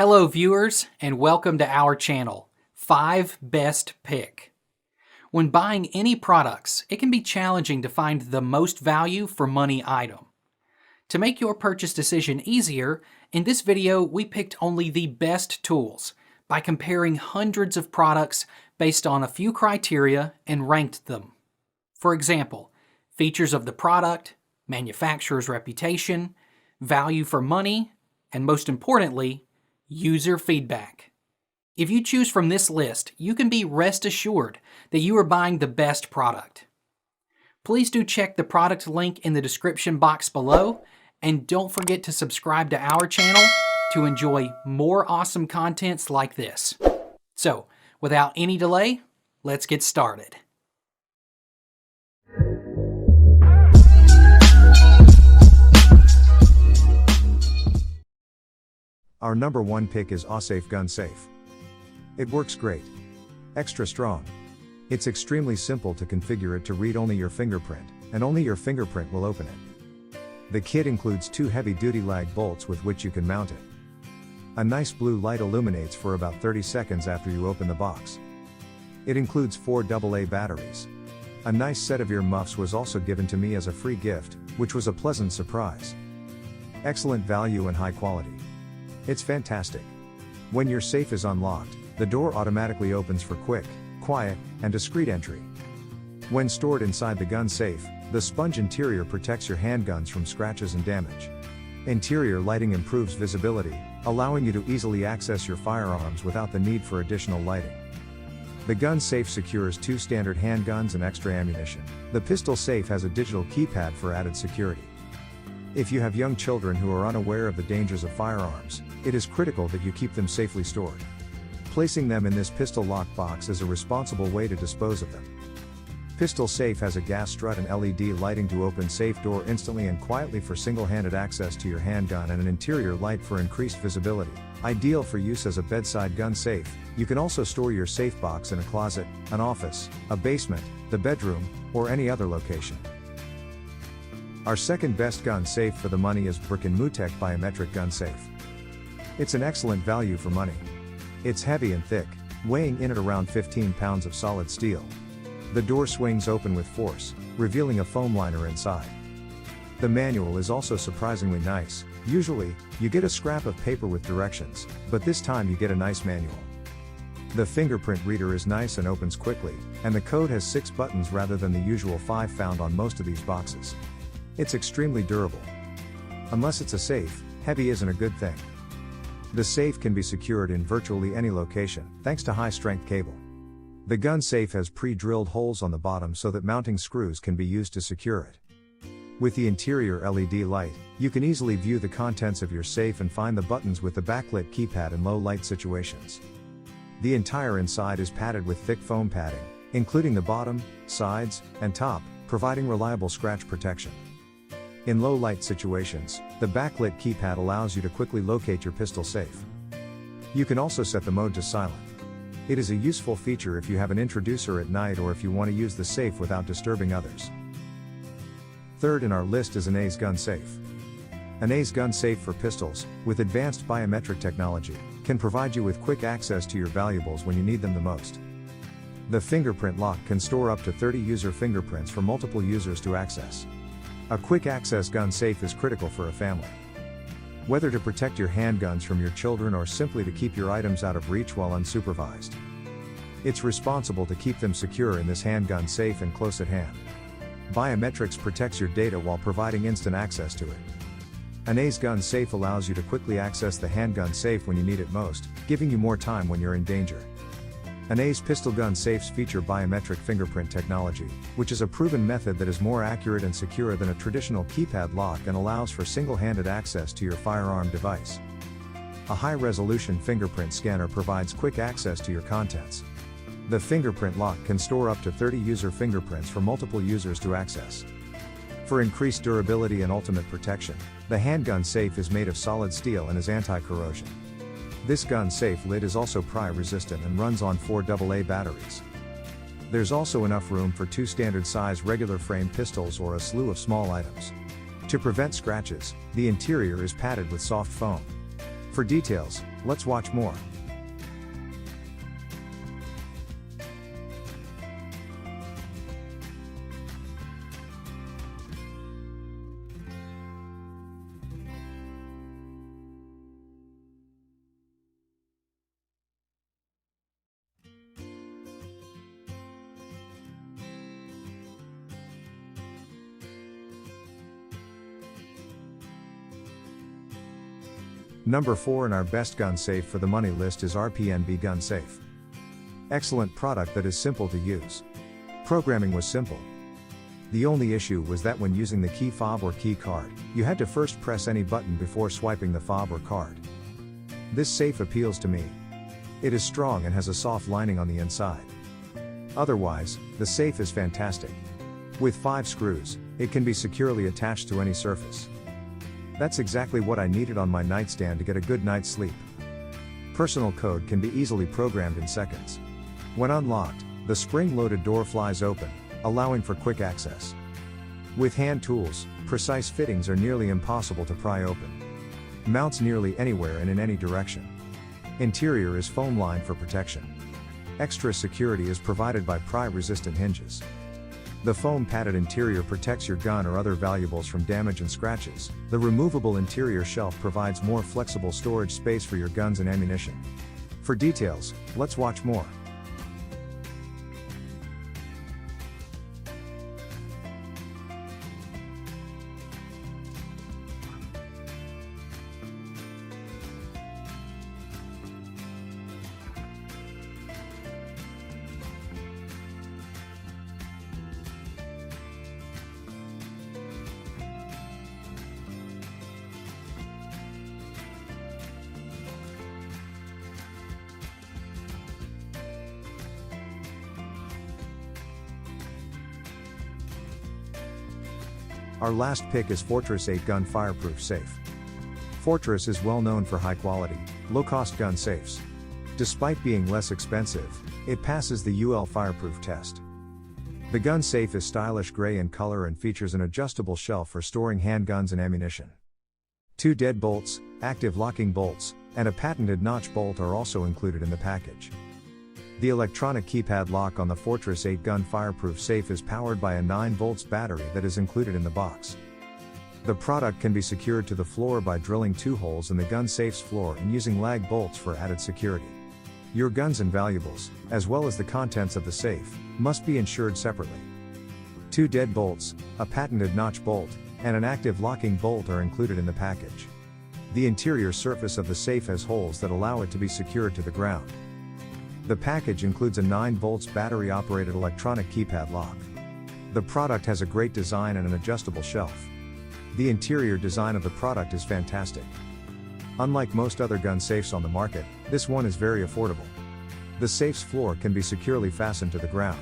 Hello viewers, and welcome to our channel, 5 Best Pick. When buying any products, it can be challenging to find the most value for money item. To make your purchase decision easier, in this video we picked only the best tools by comparing hundreds of products based on a few criteria and ranked them. For example, features of the product, manufacturer's reputation, value for money, and most importantly, user feedback. If you choose from this list, you can be rest assured that you are buying the best product. Please do check the product link in the description box below, and don't forget to subscribe to our channel to enjoy more awesome contents like this. So, without any delay, let's get started. Our number one pick is AWSAFE Gun Safe. It works great. Extra strong. It's extremely simple to configure it to read only your fingerprint, and only your fingerprint will open it. The kit includes 2 heavy-duty lag bolts with which you can mount it. A nice blue light illuminates for about 30 seconds after you open the box. It includes 4 AA batteries. A nice set of ear muffs was also given to me as a free gift, which was a pleasant surprise. Excellent value and high quality. It's fantastic. When your safe is unlocked, the door automatically opens for quick, quiet, and discreet entry. When stored inside the gun safe, the sponge interior protects your handguns from scratches and damage. Interior lighting improves visibility, allowing you to easily access your firearms without the need for additional lighting. The gun safe secures 2 standard handguns and extra ammunition. The pistol safe has a digital keypad for added security. If you have young children who are unaware of the dangers of firearms, it is critical that you keep them safely stored. Placing them in this pistol lock box is a responsible way to dispose of them. Pistol safe has a gas strut and LED lighting to open safe door instantly and quietly for single-handed access to your handgun, and an interior light for increased visibility. Ideal for use as a bedside gun safe. You can also store your safe box in a closet, an office, a basement, the bedroom, or any other location. Our second best gun safe for the money is Mootech Biometric Gun Safe. It's an excellent value for money. It's heavy and thick, weighing in at around 15 pounds of solid steel. The door swings open with force, revealing a foam liner inside. The manual is also surprisingly nice. Usually, you get a scrap of paper with directions, but this time you get a nice manual. The fingerprint reader is nice and opens quickly, and the code has 6 buttons rather than the usual 5 found on most of these boxes. It's extremely durable. Unless it's a safe, heavy isn't a good thing. The safe can be secured in virtually any location, thanks to high-strength cable. The gun safe has pre-drilled holes on the bottom so that mounting screws can be used to secure it. With the interior LED light, you can easily view the contents of your safe and find the buttons with the backlit keypad in low-light situations. The entire inside is padded with thick foam padding, including the bottom, sides, and top, providing reliable scratch protection. In low-light situations, the backlit keypad allows you to quickly locate your pistol safe. You can also set the mode to silent. It is a useful feature if you have an introducer at night or if you want to use the safe without disturbing others. Third in our list is an AWSAFE Gun Safe. An AWSAFE Gun Safe for pistols, with advanced biometric technology, can provide you with quick access to your valuables when you need them the most. The fingerprint lock can store up to 30 user fingerprints for multiple users to access. A quick access gun safe is critical for a family. Whether to protect your handguns from your children or simply to keep your items out of reach while unsupervised. It's responsible to keep them secure in this handgun safe and close at hand. Biometrics protects your data while providing instant access to it. An AWSAFE Gun Safe allows you to quickly access the handgun safe when you need it most, giving you more time when you're in danger. An AWSAFE pistol gun safes feature biometric fingerprint technology, which is a proven method that is more accurate and secure than a traditional keypad lock and allows for single-handed access to your firearm device. A high-resolution fingerprint scanner provides quick access to your contents. The fingerprint lock can store up to 30 user fingerprints for multiple users to access. For increased durability and ultimate protection, the handgun safe is made of solid steel and is anti-corrosion. This gun safe lid is also pry resistant and runs on 4 AA batteries. There's also enough room for 2 standard size regular frame pistols or a slew of small items. To prevent scratches, the interior is padded with soft foam. For details, let's watch more. Number 4 in our best gun safe for the money list is RPNB Gun Safe. Excellent product that is simple to use. Programming was simple. The only issue was that when using the key fob or key card, you had to first press any button before swiping the fob or card. This safe appeals to me. It is strong and has a soft lining on the inside. Otherwise, the safe is fantastic. With 5 screws, it can be securely attached to any surface. That's exactly what I needed on my nightstand to get a good night's sleep. Personal code can be easily programmed in seconds. When unlocked, the spring-loaded door flies open, allowing for quick access. With hand tools, precise fittings are nearly impossible to pry open. Mounts nearly anywhere and in any direction. Interior is foam-lined for protection. Extra security is provided by pry-resistant hinges. The foam-padded interior protects your gun or other valuables from damage and scratches. The removable interior shelf provides more flexible storage space for your guns and ammunition. For details, let's watch more. Our last pick is Fortress 8 Gun Fireproof Safe. Fortress is well known for high quality, low-cost gun safes. Despite being less expensive, it passes the UL fireproof test. The gun safe is stylish gray in color and features an adjustable shelf for storing handguns and ammunition. 2 dead bolts, active locking bolts, and a patented notch bolt are also included in the package. The electronic keypad lock on the Fortress 8 Gun Fireproof Safe is powered by a 9V battery that is included in the box. The product can be secured to the floor by drilling 2 holes in the gun safe's floor and using lag bolts for added security. Your guns and valuables, as well as the contents of the safe, must be insured separately. 2 dead bolts, a patented notch bolt, and an active locking bolt are included in the package. The interior surface of the safe has holes that allow it to be secured to the ground. The package includes a 9V battery-operated electronic keypad lock. The product has a great design and an adjustable shelf. The interior design of the product is fantastic. Unlike most other gun safes on the market, this one is very affordable. The safe's floor can be securely fastened to the ground.